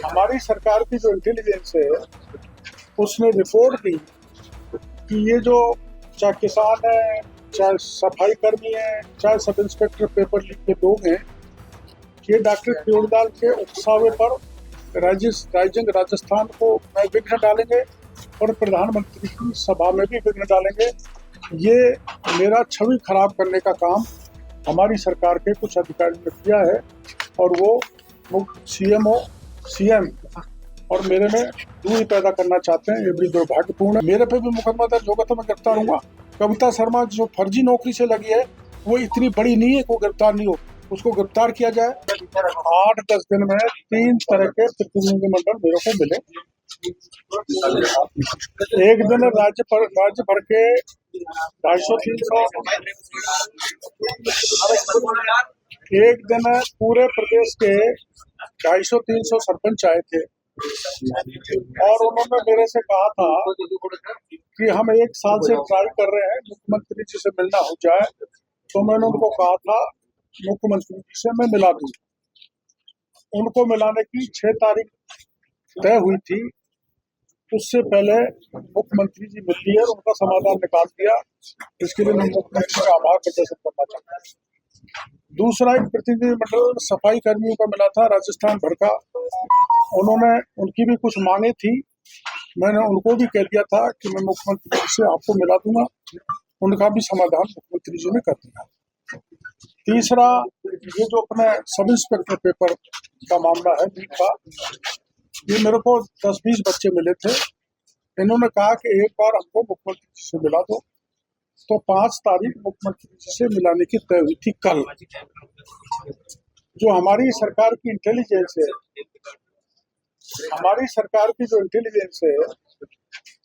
हमारी सरकार की जो इंटेलिजेंस है उसने रिपोर्ट दी कि ये जो चाहे किसान है, चाहे सफाई कर्मी है, चाहे सब इंस्पेक्टर पेपर लीक के लोग हैं, ये डॉक्टर प्योरदाल के उकसावे पर राइजिंग राजस्थान को में विघ्न डालेंगे और प्रधानमंत्री की सभा में भी विघ्न डालेंगे। ये मेरा छवि खराब करने का काम हमारी सरकार के कुछ अधिकारियों ने किया है और वो सीएमओ, सीएम और मेरे में दूरी पैदा करना चाहते हैं। ये बड़ी दुर्भाग्यपूर्ण है। मेरे पे भी मुकदमा दर्ज होगा तो मैं गिरफ्तार हूँगा। कविता शर्मा जो फर्जी नौकरी से लगी है वो इतनी बड़ी नहीं है को गिरफ्तार नहीं हो, उसको गिरफ्तार किया जाए। 8-10 दिन में 3 तरह के प्रतिनिधिमंडल मेरे को मिले। एक दिन राज्य भर के 250-300, एक दिन पूरे प्रदेश के 250-300 सरपंच आए थे और उन्होंने मेरे से कहा था कि हम 1 साल से ट्राई कर रहे हैं मुख्यमंत्री जी से मिलना हो जाए। तो मैंने उनको कहा था मुख्यमंत्री जी से मैं मिला दूं। उनको मिलाने की 6 तारीख तय हुई थी। उससे पहले मुख्यमंत्री जी मिल लिए और उनका समाधान निकाल दिया। इसके लिए मैं मुख्यमंत्री का आभार प्रदर्शित करना चाहता हूँ। दूसरा एक प्रतिनिधिमंडल सफाई कर्मियों का मिला था राजस्थान भर का। उनकी भी कुछ मांगे थी। मैंने उनको भी कह दिया था कि मैं मुख्यमंत्री जी से आपको मिला दूंगा। उनका भी समाधान मुख्यमंत्री जी ने कर दिया। तीसरा, ये जो अपने सब इंस्पेक्टर पेपर का मामला है लीक का, ये मेरे को 10-20 बच्चे मिले थे। इन्होंने कहा कि एक बार हमको मुख्यमंत्री जी से मिला दो। तो 5 तारीख मुख्यमंत्री जी से मिलाने की तय हुई थी कल। जो हमारी सरकार की इंटेलिजेंस है, हमारी सरकार की जो इंटेलिजेंस है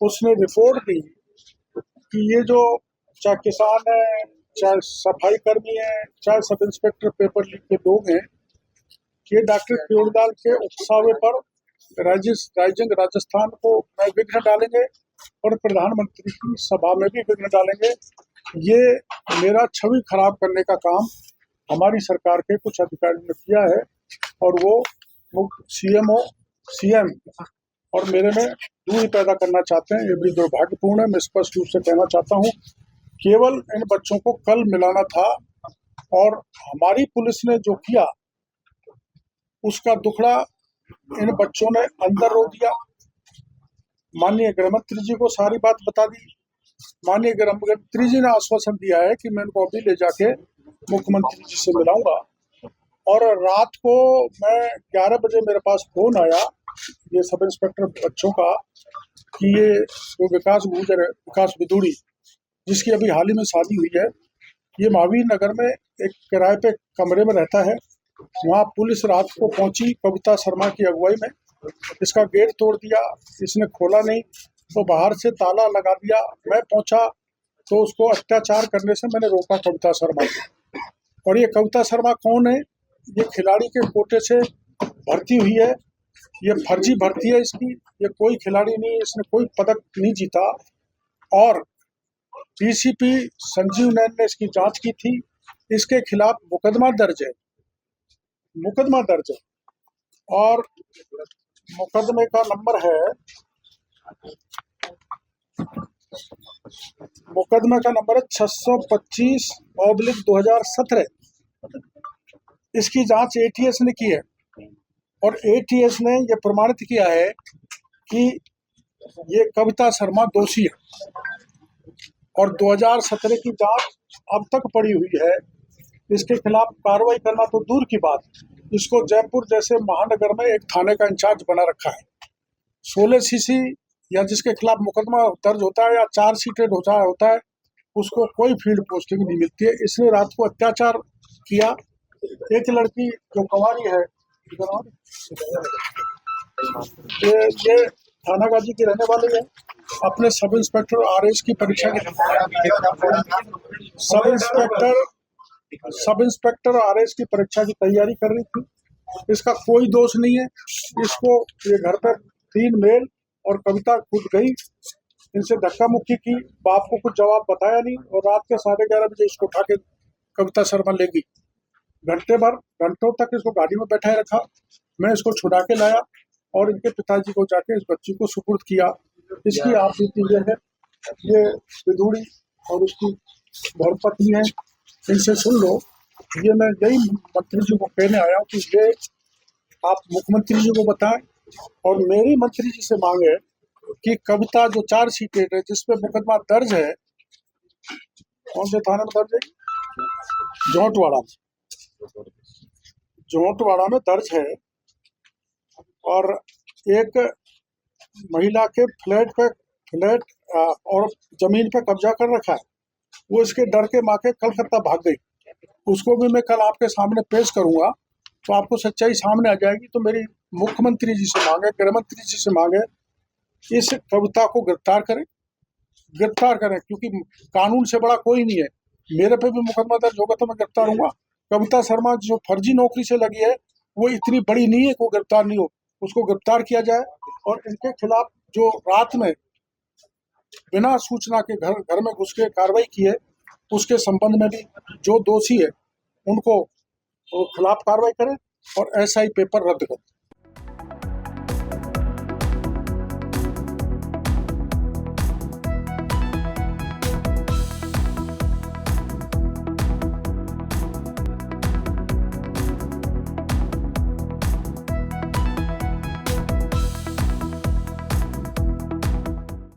उसने रिपोर्ट दी कि ये जो चाहे किसान है, चाहे सफाई कर्मी है, चाहे सब इंस्पेक्टर पेपर लीक के लोग हैं, ये डॉक्टर प्योरदाल के उकसावे पर राइजिंग राजस्थान को में विघ्न डालेंगे और प्रधानमंत्री की सभा में भी विघ्न डालेंगे। ये मेरा छवि खराब करने का काम हमारी सरकार के कुछ अधिकारियों ने किया है और वो सीएमओ, सीएम और मेरे में दूरी पैदा करना चाहते हैं। ये भी दुर्भाग्यपूर्ण है। मैं स्पष्ट रूप से कहना चाहता हूँ, केवल इन बच्चों को कल मिलाना था और हमारी पुलिस ने जो किया उसका दुखड़ा इन बच्चों ने अंदर रो दिया। माननीय गृहमंत्री जी को सारी बात बता दी। माननीय गृहमंत्री जी ने आश्वासन दिया है कि मैं इनको अभी ले जाके मुख्यमंत्री जी से मिलाऊंगा। और रात को मैं 11 बजे मेरे पास फोन आया ये सब इंस्पेक्टर बच्चों का कि ये जो विकास विदुड़ी जिसकी अभी हाल ही में शादी हुई है, ये महावीर नगर में एक किराए पे कमरे में रहता है। वहाँ पुलिस रात को पहुंची कविता शर्मा की अगुवाई में। इसका गेट तोड़ दिया, इसने खोला नहीं तो बाहर से ताला लगा दिया। मैं पहुंचा तो उसको अत्याचार करने से मैंने रोका कविता शर्मा को। और ये कविता शर्मा कौन है? ये खिलाड़ी के कोटे से भर्ती हुई है। ये फर्जी भर्ती है इसकी। ये कोई खिलाड़ी नहीं है, इसने कोई पदक नहीं जीता। और डीसीपी संजीव नैन ने इसकी जांच की थी। इसके खिलाफ मुकदमा दर्ज है और मुकदमे का नंबर है 625/2017। इसकी जांच एटीएस ने की है और एटीएस ने यह प्रमाणित किया है कि ये कविता शर्मा दोषी है और 2017 की जांच अब तक पड़ी हुई है। इसके खिलाफ कार्रवाई करना तो दूर की बात, इसको जयपुर जैसे महानगर में एक थाने का इंचार्ज बना रखा है। 16 सीसी या जिसके खिलाफ मुकदमा दर्ज होता है या चार्जशीटेड होता है उसको कोई फील्ड पोस्टिंग नहीं मिलती है। इसने रात को अत्याचार किया। एक लड़की जो कुंवारी है, ये थानागाजी की रहने वाली है, अपने सब इंस्पेक्टर आरएस की परीक्षा की सब इंस्पेक्टर आरएस की परीक्षा की तैयारी कर रही थी। इसका कोई दोष नहीं है। इसको ये घर पर 3 मेल और कविता खुद गई, इनसे धक्का मुक्की की, बाप को कुछ जवाब बताया नहीं और रात के 11:30 बजे इसको उठा के कविता शर्मा ले गई। घंटों तक इसको गाड़ी में बैठाए रखा। मैं इसको छुड़ा के लाया और इनके पिताजी को जाके इस बच्ची को सुपुर्द किया। इसकी आप बीती ये है, ये विधुड़ी और उसकी धर्मपत्नी है, इनसे सुन लो। ये मैं यही मंत्री जी को कहने आया हूँ कि ये आप मुख्यमंत्री जी को बताएं और मेरी मंत्री जी से मांगे कि कविता जो चार्जशीटेड है जिसपे मुकदमा दर्ज है, कौन से थाने में दर्ज है? जोंटवाड़ा में, जोंटवाड़ा में दर्ज है। और एक महिला के फ्लैट और जमीन पे कब्जा कर रखा है, वो इसके डर के मारे कलकत्ता भाग गई। उसको भी मैं कल आपके सामने पेश करूंगा तो आपको सच्चाई सामने आ जाएगी। तो मेरी मुख्यमंत्री जी से मांगे, गृह मंत्री जी से मांगे, इस कविता को गिरफ्तार करें, क्योंकि कानून से बड़ा कोई नहीं है। मेरे पे भी मुकदमा दर्ज होगा तो मैं गिरफ्तार हूंगा। कविता शर्मा जो फर्जी नौकरी से लगी है वो इतनी बड़ी नहीं है कि वो गिरफ्तार नहीं हो, उसको गिरफ्तार किया जाए। और इनके खिलाफ जो रात में बिना सूचना के घर में घुस के कार्रवाई की है, उसके संबंध में भी जो दोषी है उनको खिलाफ कार्रवाई करें और SI पेपर रद्द करें।